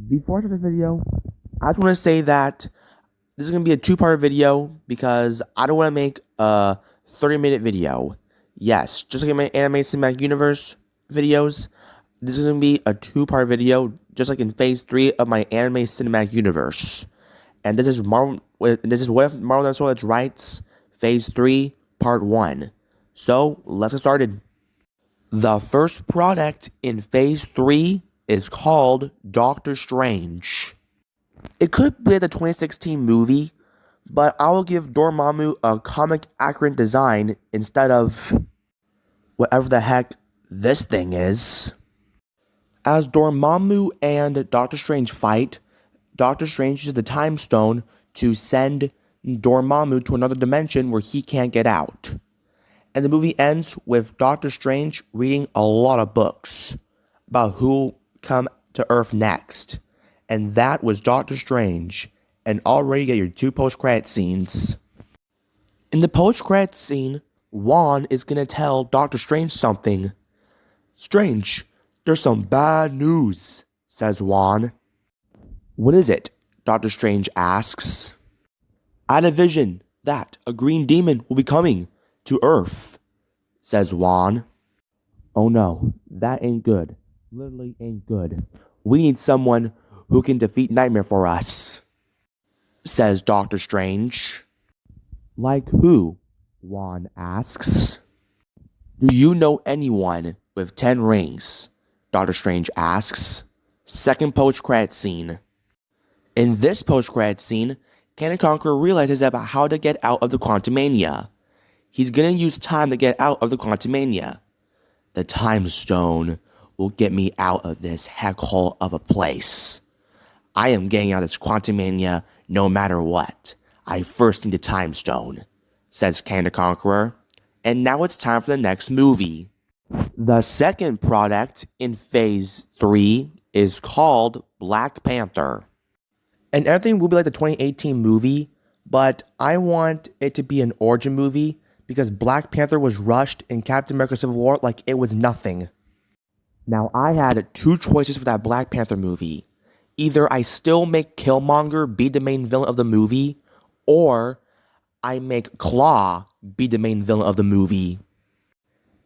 Before I start the video, I just want to say that this is going to be a two-part video because I don't want to make a 30-minute video. Yes, just like in my Anime Cinematic Universe videos, this is going to be a two-part video, just like in Phase 3 of my Anime Cinematic Universe. And this is Marvel. This is What If Marvel Never Sold Its Rights, Phase 3, Part 1. So let's get started. The first product in Phase 3 is called Doctor Strange. It could be the 2016 movie, but I will give Dormammu a comic accurate design instead of whatever the heck this thing is. As Dormammu and Doctor Strange fight, Doctor Strange uses the Time Stone to send Dormammu to another dimension where he can't get out. And the movie ends with Doctor Strange reading a lot of books about who will come to Earth next. And that was Doctor Strange. And already you get your two post-credit scenes. In the post-credit scene, Wong is going to tell Doctor Strange something. "Strange, there's some bad news," says Wong. "What is it?" Doctor Strange asks. "I had a vision that a green demon will be coming to Earth," says Wong. "Oh no, that ain't good. Literally ain't good. We need someone who can defeat Nightmare for us," says Doctor Strange. "Like who?" Wong asks. "Do you know anyone with 10 rings?" Doctor Strange asks. Second post-credit scene. In this post-credit scene, Kang the Conqueror realizes about how to get out of the Quantumania. He's gonna use time to get out of the Quantumania. "The Time Stone will get me out of this heck hole of a place. I am getting out of this Quantumania no matter what. I first need the Time Stone," says Kang the Conqueror. And now it's time for the next movie. The second product in Phase 3 is called Black Panther. And everything will be like the 2018 movie, but I want it to be an origin movie because Black Panther was rushed in Captain America Civil War like it was nothing. Now, I had two choices for that Black Panther movie. Either I still make Killmonger be the main villain of the movie, or I make Claw be the main villain of the movie.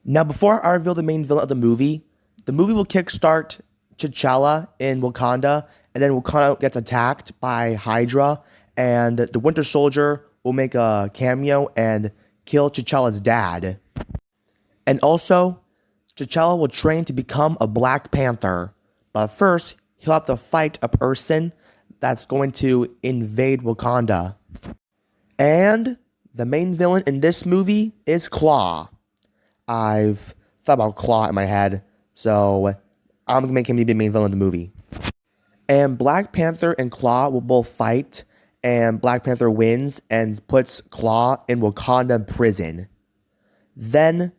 Now, before I reveal the main villain of the movie will kickstart T'Challa in Wakanda, and then Wakanda gets attacked by Hydra, and the Winter Soldier will make a cameo and kill T'Challa's dad. And also, T'Challa will train to become a Black Panther, but first, he'll have to fight a person that's going to invade Wakanda. And the main villain in this movie is Claw. I've thought about Claw in my head, so I'm going to make him be the main villain of the movie. And Black Panther and Claw will both fight, and Black Panther wins and puts Claw in Wakanda prison. Then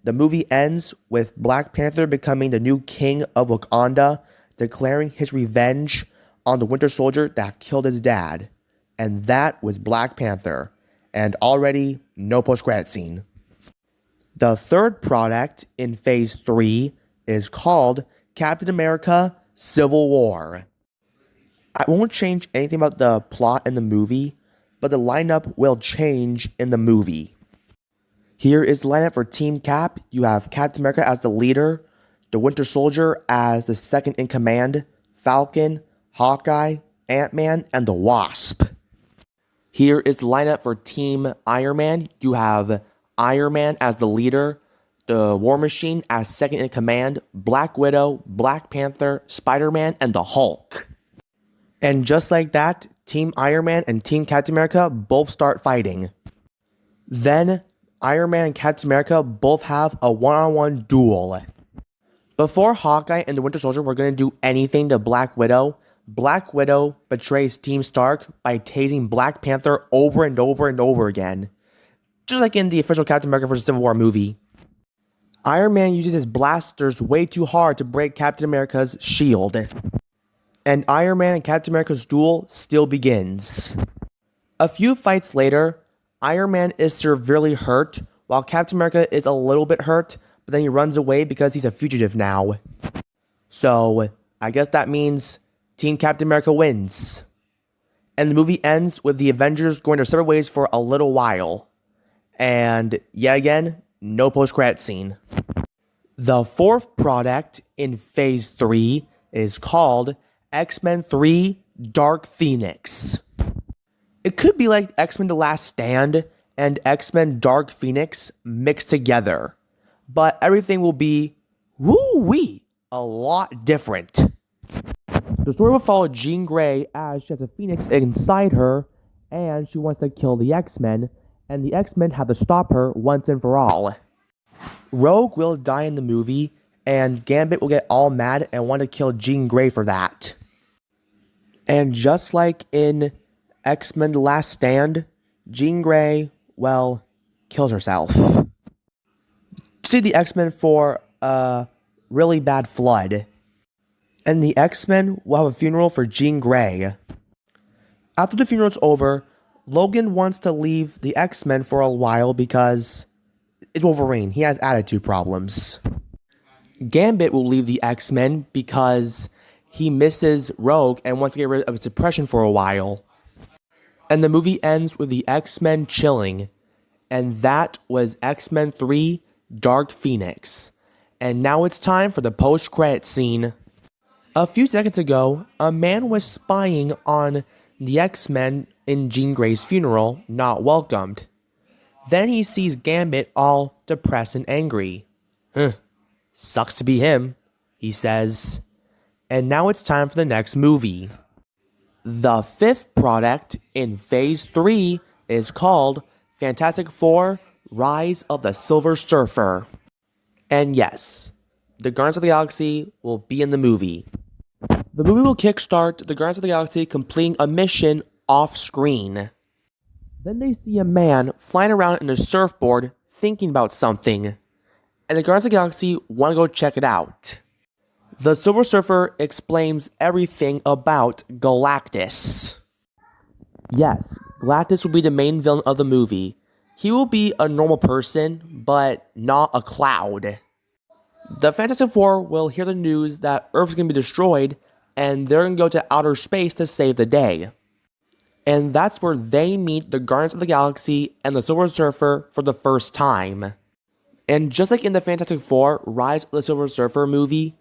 the movie ends with Black Panther becoming the new king of Wakanda, declaring his revenge on the Winter Soldier that killed his dad. And that was Black Panther. And already, no post-credit scene. The third product in Phase 3 is called Captain America Civil War. I won't change anything about the plot in the movie, but the lineup will change in the movie. Here is the lineup for Team Cap. You have Captain America as the leader, the Winter Soldier as the second in command, Falcon, Hawkeye, Ant-Man, and the Wasp. Here is the lineup for Team Iron Man. You have Iron Man as the leader, the War Machine as second in command, Black Widow, Black Panther, Spider-Man, and the Hulk. And just like that, Team Iron Man and Team Captain America both start fighting. Then, Iron Man and Captain America both have a one-on-one duel. Before Hawkeye and the Winter Soldier were going to do anything to Black Widow betrays Team Stark by tasing Black Panther over and over and over again. Just like in the official Captain America vs. Civil War movie. Iron Man uses his blasters way too hard to break Captain America's shield. And Iron Man and Captain America's duel still begins. A few fights later, Iron Man is severely hurt, while Captain America is a little bit hurt, but then he runs away because he's a fugitive now. So, I guess that means Team Captain America wins. And the movie ends with the Avengers going their separate ways for a little while. And yet again, no post-credit scene. The fourth product in Phase 3 is called X-Men 3 Dark Phoenix. It could be like X-Men The Last Stand and X-Men Dark Phoenix mixed together. But everything will be, woo-wee, a lot different. The story will follow Jean Grey as she has a phoenix inside her, and she wants to kill the X-Men, and the X-Men have to stop her once and for all. Rogue will die in the movie, and Gambit will get all mad and want to kill Jean Grey for that. And just like in X-Men The Last Stand, Jean Grey, well, kills herself. See the X-Men for a really bad flood. And the X-Men will have a funeral for Jean Grey. After the funeral's over, Logan wants to leave the X-Men for a while because it's Wolverine. He has attitude problems. Gambit will leave the X-Men because he misses Rogue and wants to get rid of his depression for a while. And the movie ends with the X-Men chilling. And that was X-Men 3 Dark Phoenix. And now it's time for the post-credit scene. A few seconds ago, a man was spying on the X-Men in Jean Grey's funeral, not welcomed. Then he sees Gambit all depressed and angry. Sucks to be him, he says. And now it's time for the next movie. The fifth product in Phase 3 is called Fantastic Four: Rise of the Silver Surfer. And yes, the Guardians of the Galaxy will be in the movie. The movie will kickstart the Guardians of the Galaxy completing a mission off-screen. Then they see a man flying around in a surfboard thinking about something. And the Guardians of the Galaxy want to go check it out. The Silver Surfer explains everything about Galactus. Yes, Galactus will be the main villain of the movie. He will be a normal person, but not a cloud. The Fantastic Four will hear the news that Earth is going to be destroyed, and they're going to go to outer space to save the day. And that's where they meet the Guardians of the Galaxy and the Silver Surfer for the first time. And just like in the Fantastic Four: Rise of the Silver Surfer movie,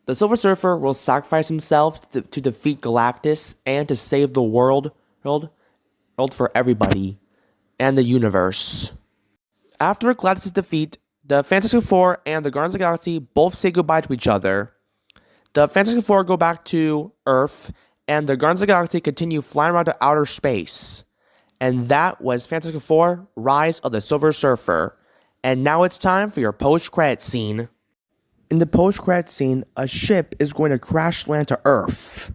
the Silver Surfer will sacrifice himself to defeat Galactus and to save the world for everybody and the universe. After Galactus' defeat, the Fantastic Four and the Guardians of the Galaxy both say goodbye to each other. The Fantastic Four go back to Earth, and the Guardians of the Galaxy continue flying around to outer space. And that was Fantastic Four: Rise of the Silver Surfer. And now it's time for your post-credit scene. In the post-credit scene, a ship is going to crash land to Earth.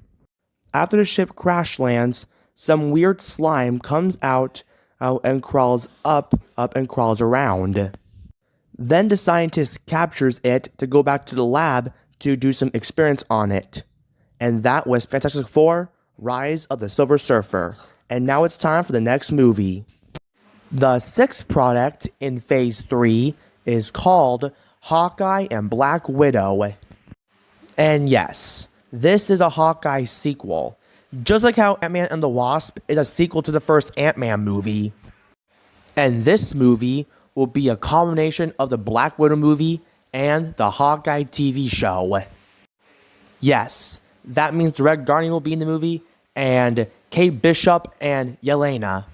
After the ship crash lands, some weird slime comes out and crawls up and crawls around. Then the scientist captures it to go back to the lab to do some experiments on it. And that was Fantastic Four: Rise of the Silver Surfer. And now it's time for the next movie. The sixth product in Phase 3 is called Hawkeye and Black Widow. And yes, this is a Hawkeye sequel. Just like how Ant-Man and the Wasp is a sequel to the first Ant-Man movie. And this movie will be a combination of the Black Widow movie and the Hawkeye TV show. Yes, that means the Red Guardian will be in the movie, and Kate Bishop and Yelena.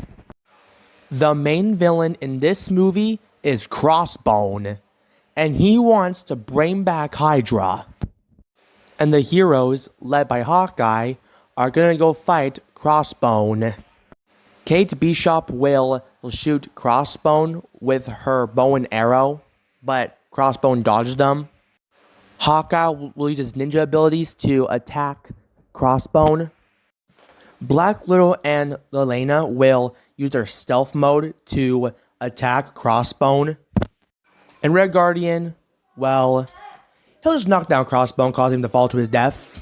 The main villain in this movie is Crossbone, and he wants to bring back Hydra. And the heroes, led by Hawkeye, are gonna go fight Crossbone. Kate Bishop will shoot Crossbone with her bow and arrow, but Crossbone dodges them. Hawkeye will use his ninja abilities to attack Crossbone. Black Widow and Yelena will use their stealth mode to attack Crossbone. And Red Guardian, well, he'll just knock down Crossbone, causing him to fall to his death.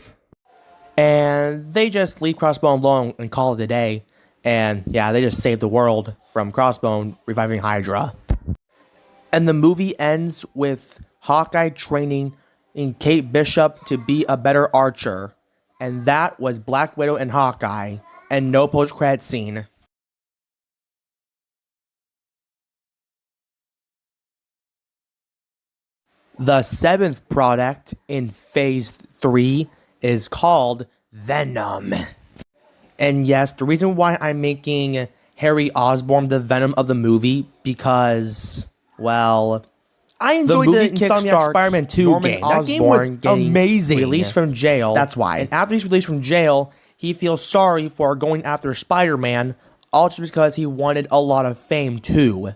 And they just leave Crossbone alone and call it a day. And yeah, they just save the world from Crossbone reviving Hydra. And the movie ends with Hawkeye training in Kate Bishop to be a better archer. and that was Black Widow and Hawkeye, and no post-credit scene. The 7th product in Phase 3 is called Venom. And yes, the reason why I'm making Harry Osborn the Venom of the movie, because, well, I enjoyed the Insomniac Spider-Man 2 game. That game was amazing. Released from jail. That's why. And after he's released from jail, he feels sorry for going after Spider-Man, also because he wanted a lot of fame too.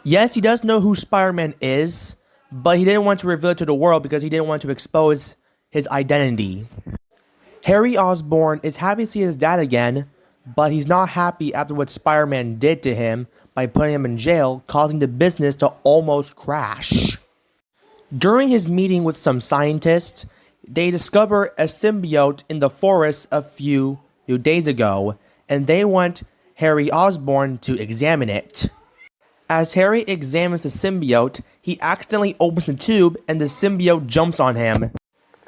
Yes, he does know who Spider-Man is, but he didn't want to reveal it to the world because he didn't want to expose his identity. Harry Osborn is happy to see his dad again, but he's not happy after what Spider-Man did to him by putting him in jail, causing the business to almost crash. During his meeting with some scientists, they discover a symbiote in the forest a few days ago, and they want Harry Osborn to examine it. As Harry examines the symbiote, he accidentally opens the tube and the symbiote jumps on him.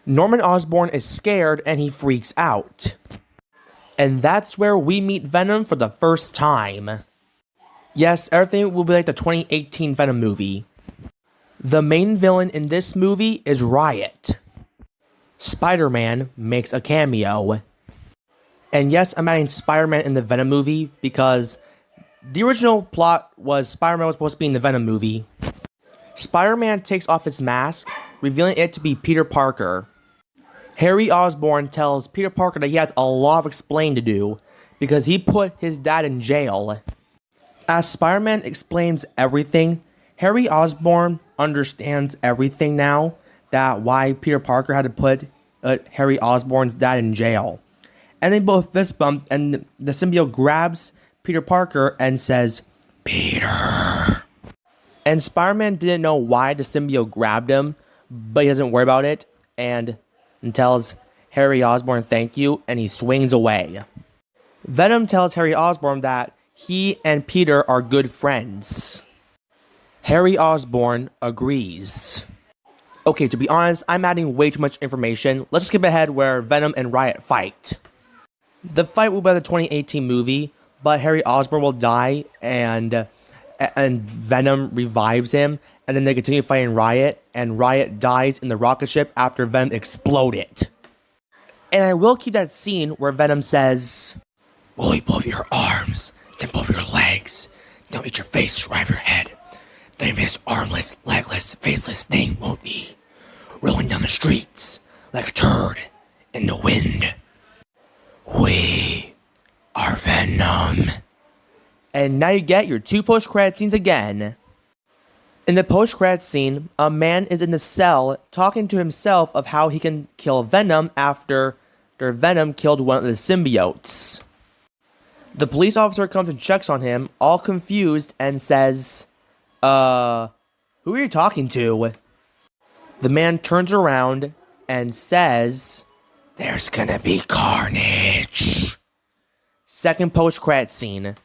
Norman Osborn is scared and he freaks out. And that's where we meet Venom for the first time. Yes, everything will be like the 2018 Venom movie. The main villain in this movie is Riot. Spider-Man makes a cameo. And yes, I'm adding Spider-Man in the Venom movie because the original plot was Spider-Man was supposed to be in the Venom movie. Spider-Man takes off his mask, revealing it to be Peter Parker. Harry Osborn tells Peter Parker that he has a lot of explaining to do because he put his dad in jail. As Spider-Man explains everything, Harry Osborn understands everything now, that why Peter Parker had to put Harry Osborn's dad in jail. And they both fist bump, and the symbiote grabs Peter Parker and says, "Peter." And Spider-Man didn't know why the symbiote grabbed him, but he doesn't worry about it, and tells Harry Osborn thank you, and he swings away. Venom tells Harry Osborn that he and Peter are good friends. Harry Osborn agrees. Okay, to be honest, I'm adding way too much information. Let's just skip ahead where Venom and Riot fight. The fight will be the 2018 movie, but Harry Osborn will die, and Venom revives him, and then they continue fighting Riot, and Riot dies in the rocket ship after Venom exploded. And I will keep that scene where Venom says, "We'll eat both your arms, then both your legs, then we'll eat your face right off your head. Then you'll be this armless, legless, faceless thing, won't we? Rolling down the streets like a turd in the wind. We are Venom." And now you get your 2 post-credit scenes again. In the post-credit scene, a man is in the cell talking to himself of how he can kill Venom after Venom killed one of the symbiotes. The police officer comes and checks on him, all confused, and says, who are you talking to?" The man turns around and says, "There's gonna be carnage." Second post-credit scene.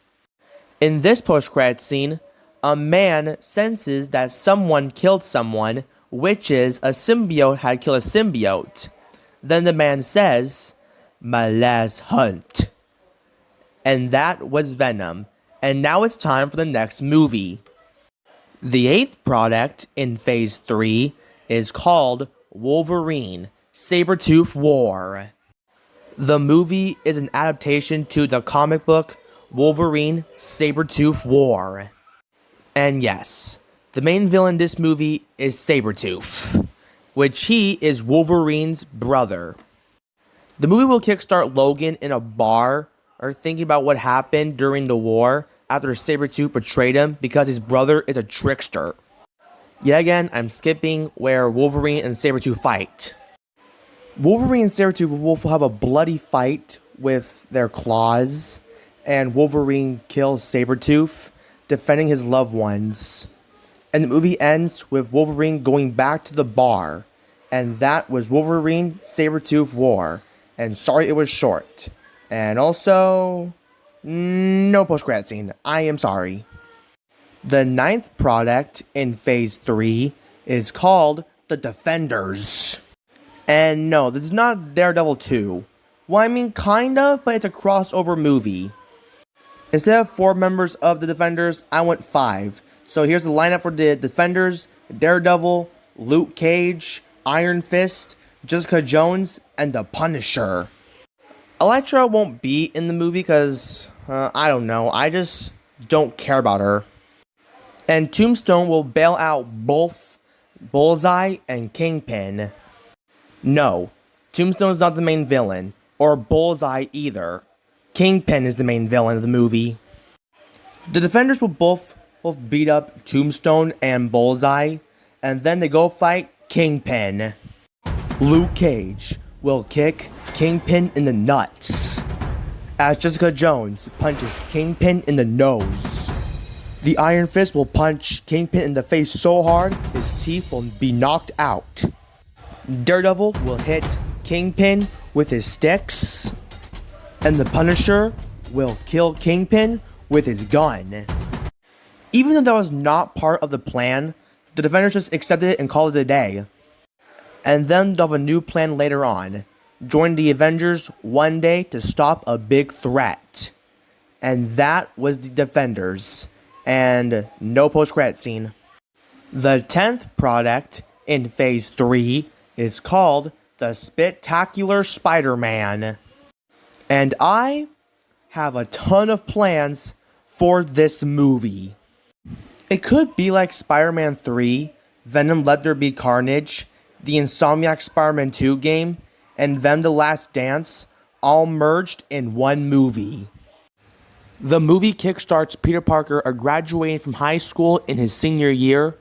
In this post-credit scene, a man senses that someone killed someone, which is a symbiote had killed a symbiote. Then the man says, "My last hunt." And that was Venom. And now it's time for the next movie. The 8th product in Phase 3 is called Wolverine, Sabertooth War. The movie is an adaptation to the comic book Wolverine, Sabertooth War. And yes, the main villain in this movie is Sabertooth, which he is Wolverine's brother. The movie will kickstart Logan in a bar, or thinking about what happened during the war after Sabertooth betrayed him because his brother is a trickster. Yet again, I'm skipping where Wolverine and Sabertooth fight. Wolverine and Sabertooth will have a bloody fight with their claws, and Wolverine kills Sabertooth, defending his loved ones. And the movie ends with Wolverine going back to the bar. And that was Wolverine, Sabertooth War. And sorry it was short. And also, no post-credit scene. I am sorry. The 9th product in Phase 3 is called The Defenders. And no, this is not Daredevil 2. Well, I mean, kind of, but it's a crossover movie. Instead of 4 members of the Defenders, I went 5. So here's the lineup for the Defenders: Daredevil, Luke Cage, Iron Fist, Jessica Jones, and the Punisher. Elektra won't be in the movie because, I don't know, I just don't care about her. And Tombstone will bail out both Bullseye and Kingpin. No, Tombstone's not the main villain, or Bullseye either. Kingpin is the main villain of the movie. The Defenders will both beat up Tombstone and Bullseye, and then they go fight Kingpin. Luke Cage will kick Kingpin in the nuts, as Jessica Jones punches Kingpin in the nose. The Iron Fist will punch Kingpin in the face so hard his teeth will be knocked out. Daredevil will hit Kingpin with his sticks, and the Punisher will kill Kingpin with his gun. Even though that was not part of the plan, the Defenders just accepted it and called it a day. And then they'll have a new plan later on. Join the Avengers one day to stop a big threat. And that was the Defenders. And no post-credit scene. The 10th product in Phase 3 is called the Spectacular Spider-Man. And I have a ton of plans for this movie. It could be like Spider-Man 3, Venom Let There Be Carnage, the Insomniac Spider-Man 2 game, and Venom The Last Dance, all merged in one movie. The movie kickstarts Peter Parker graduating from high school in his senior year,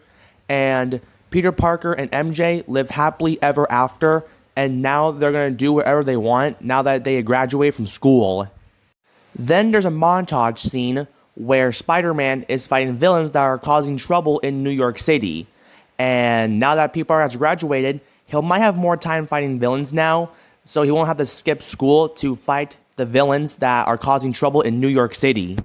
and Peter Parker and MJ live happily ever after, and now they're going to do whatever they want now that they graduate from school. Then there's a montage scene where Spider-Man is fighting villains that are causing trouble in New York City. And now that Peter Parker has graduated, he might have more time fighting villains now, so he won't have to skip school to fight the villains that are causing trouble in New York City.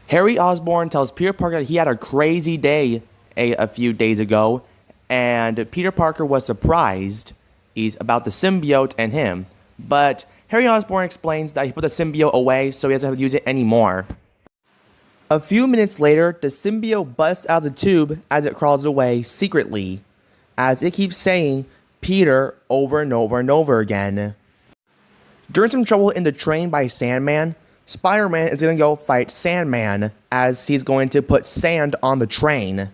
Harry Osborn tells Peter Parker that he had a crazy day a few days ago, and Peter Parker was surprised about the symbiote and him. But Harry Osborn explains that he put the symbiote away so he doesn't have to use it anymore. A few minutes later, the symbiote busts out of the tube as it crawls away secretly, as it keeps saying Peter over and over and over again. During some trouble in the train by Sandman, Spider-Man is going to go fight Sandman as he's going to put sand on the train.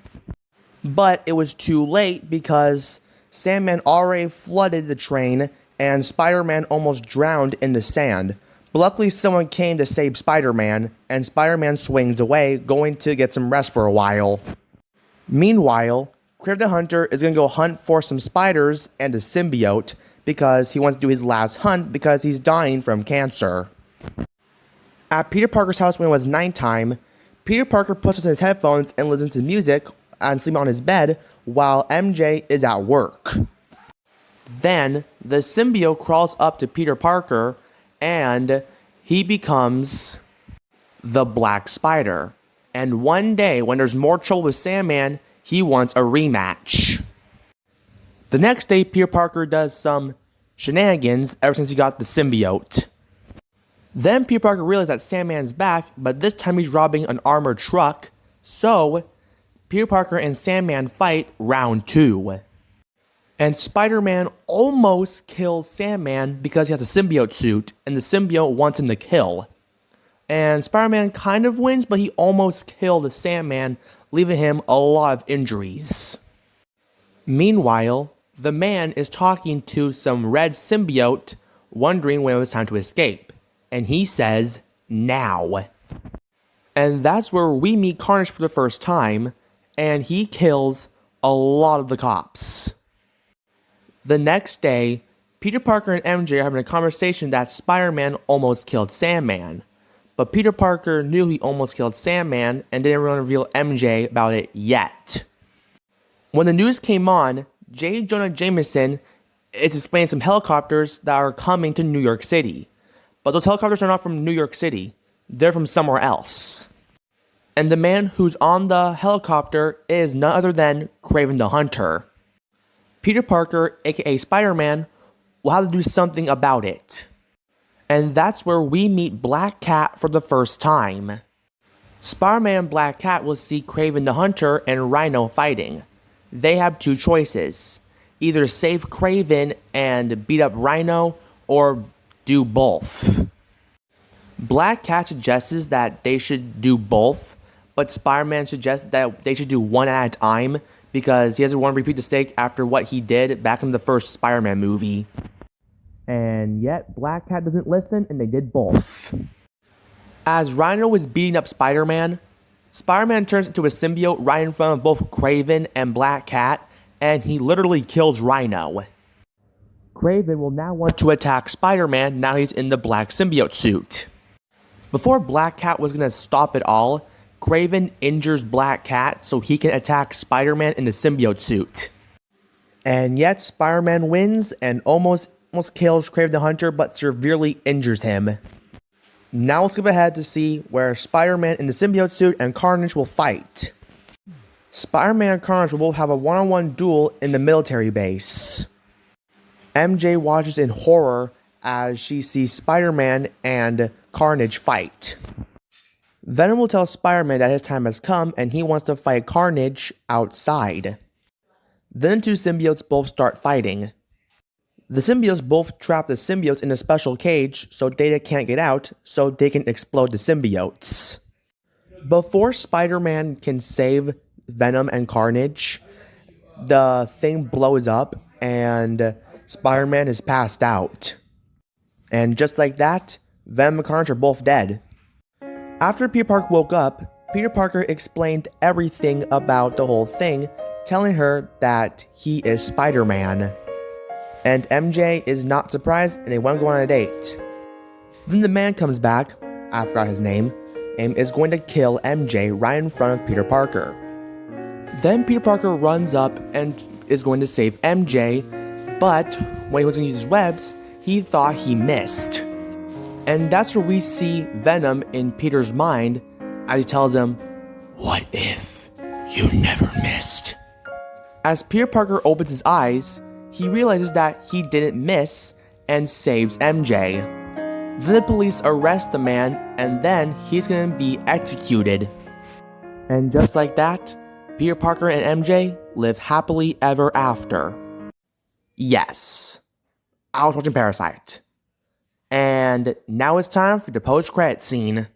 But it was too late because Sandman already flooded the train and Spider-Man almost drowned in the sand. But luckily someone came to save Spider-Man, and Spider-Man swings away, going to get some rest for a while. Meanwhile, Kraven the Hunter is going to go hunt for some spiders and a symbiote because he wants to do his last hunt because he's dying from cancer. At Peter Parker's house when it was nighttime, Peter Parker puts on his headphones and listens to music and sleeps on his bed while MJ is at work. Then, the symbiote crawls up to Peter Parker and he becomes the Black Spider. And one day, when there's more trouble with Sandman, he wants a rematch. The next day, Peter Parker does some shenanigans ever since he got the symbiote. Then Peter Parker realizes that Sandman's back, but this time he's robbing an armored truck. So, Peter Parker and Sandman fight round 2. And Spider-Man almost kills Sandman because he has a symbiote suit, and the symbiote wants him to kill. And Spider-Man kind of wins, but he almost killed Sandman, leaving him a lot of injuries. Meanwhile, the man is talking to some red symbiote, wondering when it was time to escape. And he says, now. And that's where we meet Carnage for the first time, and he kills a lot of the cops. The next day, Peter Parker and MJ are having a conversation that Spider-Man almost killed Sandman. But Peter Parker knew he almost killed Sandman and didn't want to reveal MJ about it yet. When the news came on, J. Jonah Jameson is explaining some helicopters that are coming to New York City. But those helicopters are not from New York City. They're from somewhere else. And the man who's on the helicopter is none other than Kraven the Hunter. Peter Parker, aka Spider-Man, we'll have to do something about it. And that's where we meet Black Cat for the first time. Spider-Man and Black Cat will see Kraven the Hunter and Rhino fighting. They have two choices. Either save Kraven and beat up Rhino, or do both. Black Cat suggests that they should do both, but Spider-Man suggests that they should do one at a time because he doesn't want to repeat the mistake after what he did back in the first Spider-Man movie. And yet, Black Cat doesn't listen, and they did both. As Rhino was beating up Spider-Man, Spider-Man turns into a symbiote right in front of both Kraven and Black Cat, and he literally kills Rhino. Kraven will now want to attack Spider-Man now he's in the black symbiote suit. Before Black Cat was going to stop it all, Kraven injures Black Cat so he can attack Spider-Man in the symbiote suit. And yet, Spider-Man wins and almost kills Kraven the Hunter, but severely injures him. Now let's skip ahead to see where Spider-Man in the symbiote suit and Carnage will fight. Spider-Man and Carnage will both have a one-on-one duel in the military base. MJ watches in horror as she sees Spider-Man and Carnage fight. Venom will tell Spider-Man that his time has come and he wants to fight Carnage outside. Then the two symbiotes both start fighting. The symbiotes both trap the symbiotes in a special cage so Data can't get out so they can explode the symbiotes. Before Spider-Man can save Venom and Carnage, the thing blows up and Spider-Man is passed out. And just like that, Venom and Carnage are both dead. After Peter Parker woke up, Peter Parker explained everything about the whole thing, telling her that he is Spider-Man. And MJ is not surprised and they want to go on a date. Then the man comes back, I forgot his name, and is going to kill MJ right in front of Peter Parker. Then Peter Parker runs up and is going to save MJ, but when he was going to use his webs, he thought he missed. And that's where we see Venom in Peter's mind as he tells him, "What if you never missed?" As Peter Parker opens his eyes, he realizes that he didn't miss and saves MJ. Then the police arrest the man and then he's going to be executed. And just like that, Peter Parker and MJ live happily ever after. Yes, I was watching Parasite. And now it's time for the post-credit scene.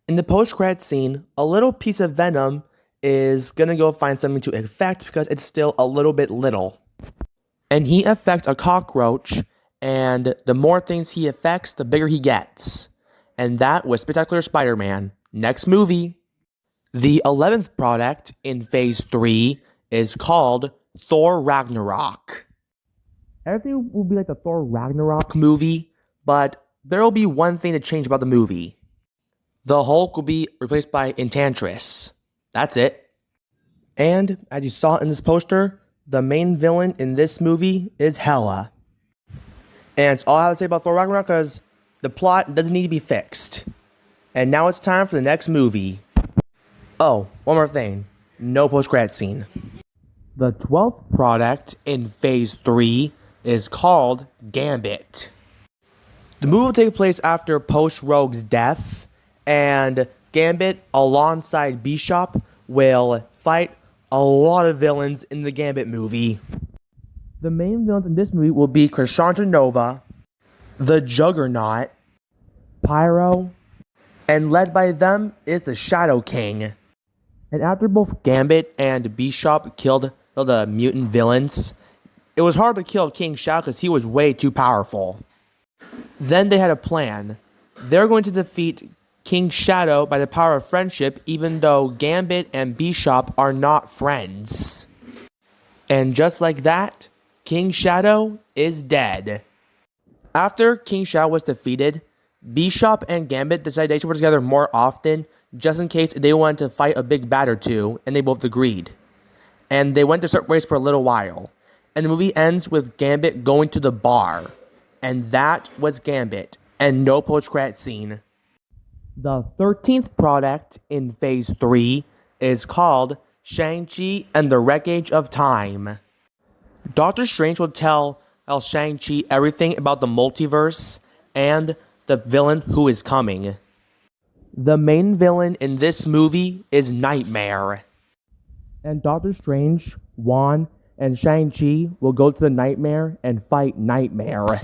In the post-credit scene, a little piece of Venom is gonna go find something to affect because it's still a little bit little. And he affects a cockroach, and the more things he affects, the bigger he gets. And that was Spectacular Spider-Man. Next movie. The 11th product in Phase 3 is called Thor Ragnarok. Everything will be like the Thor Ragnarok movie, but there will be one thing to change about the movie. The Hulk will be replaced by Enchantress. That's it. And, as you saw in this poster, the main villain in this movie is Hela. And it's all I have to say about Thor Ragnarok because the plot doesn't need to be fixed. And now it's time for the next movie. Oh, one more thing. No post-credit scene. The 12th product in Phase 3 is called Gambit. The movie will take place after Post-Rogue's death, and Gambit, alongside Bishop, will fight a lot of villains in the Gambit movie. The main villains in this movie will be Krishanta Nova, the Juggernaut, Pyro, and led by them is the Shadow King. And after both Gambit and Bishop killed the mutant villains, it was hard to kill King Shadow because he was way too powerful. Then they had a plan. They're going to defeat King Shadow by the power of friendship, even though Gambit and Bishop are not friends. And just like that, King Shadow is dead. After King Shadow was defeated, Bishop and Gambit decided they should work together more often, just in case they wanted to fight a big bat or two, and they both agreed. And they went their separate ways for a little while. And the movie ends with Gambit going to the bar. And that was Gambit, and no post-credit scene. The 13th product in Phase 3 is called Shang-Chi and the Wreckage of Time. Doctor Strange will tell tell Shang-Chi everything about the multiverse and the villain who is coming. The main villain in this movie is Nightmare. And Doctor Strange, Wong, and Shang-Chi will go to the Nightmare and fight Nightmare.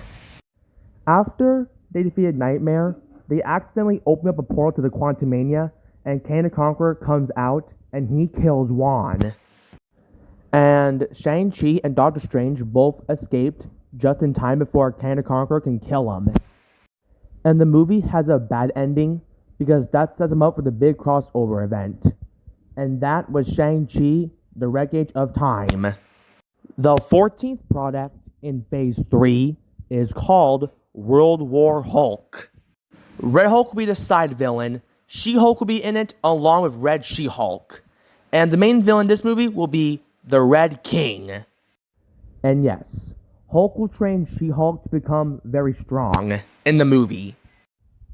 After they defeated Nightmare, they accidentally open up a portal to the Quantumania, and Kang the Conqueror comes out and he kills Wong. And Shang-Chi and Doctor Strange both escaped just in time before Kang the Conqueror can kill him. And the movie has a bad ending because that sets him up for the big crossover event. And that was Shang-Chi, the Wreckage of Time. The 14th product in Phase 3 is called World War Hulk. Red Hulk will be the side villain. She-Hulk will be in it along with Red She-Hulk. And the main villain in this movie will be the Red King. And yes, Hulk will train She-Hulk to become very strong in the movie.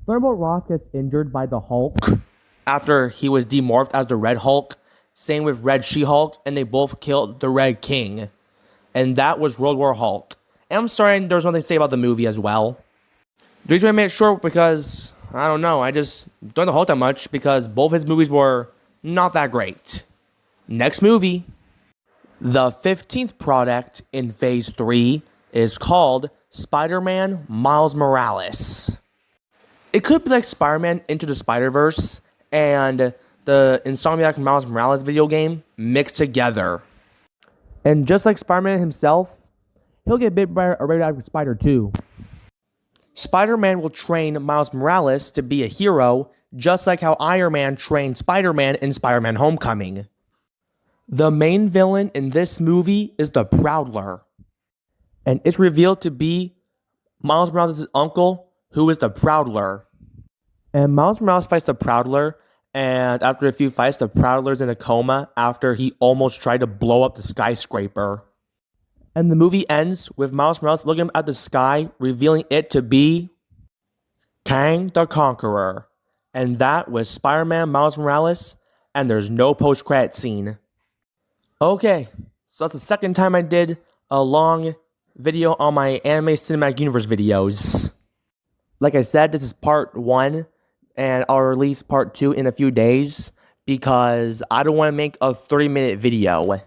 Thunderbolt Ross gets injured by the Hulk after he was demorphed as the Red Hulk. Same with Red She-Hulk, and they both killed the Red King. And that was World War Hulk. And I'm sorry there was nothing to say about the movie as well. The reason I made it short because, I don't know, I just don't know Hulk that much because both his movies were not that great. Next movie. The 15th product in Phase 3 is called Spider-Man Miles Morales. It could be like Spider-Man Into the Spider-Verse and the Insomniac Miles Morales video game mixed together. And just like Spider-Man himself, he'll get bit by a radioactive spider too. Spider-Man will train Miles Morales to be a hero, just like how Iron Man trained Spider-Man in Spider-Man Homecoming. The main villain in this movie is the Prowler. And it's revealed to be Miles Morales' uncle, who is the Prowler. And Miles Morales fights the Prowler, and after a few fights, the Prowler's in a coma after he almost tried to blow up the skyscraper. And the movie ends with Miles Morales looking at the sky, revealing it to be Kang the Conqueror. And that was Spider-Man Miles Morales, and there's no post-credit scene. Okay, so that's the second time I did a long video on my Anime Cinematic Universe videos. Like I said, this is part 1, and I'll release part 2 in a few days because I don't want to make a 30-minute video.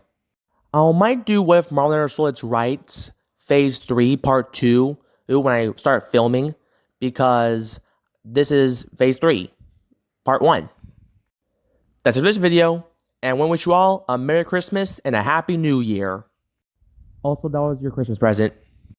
I might do What If Marvel never sold its rights, Phase 3, Part 2, when I start filming, because this is Phase 3, Part 1. That's it for this video, and I want to wish you all a Merry Christmas and a Happy New Year. Also, that was your Christmas present.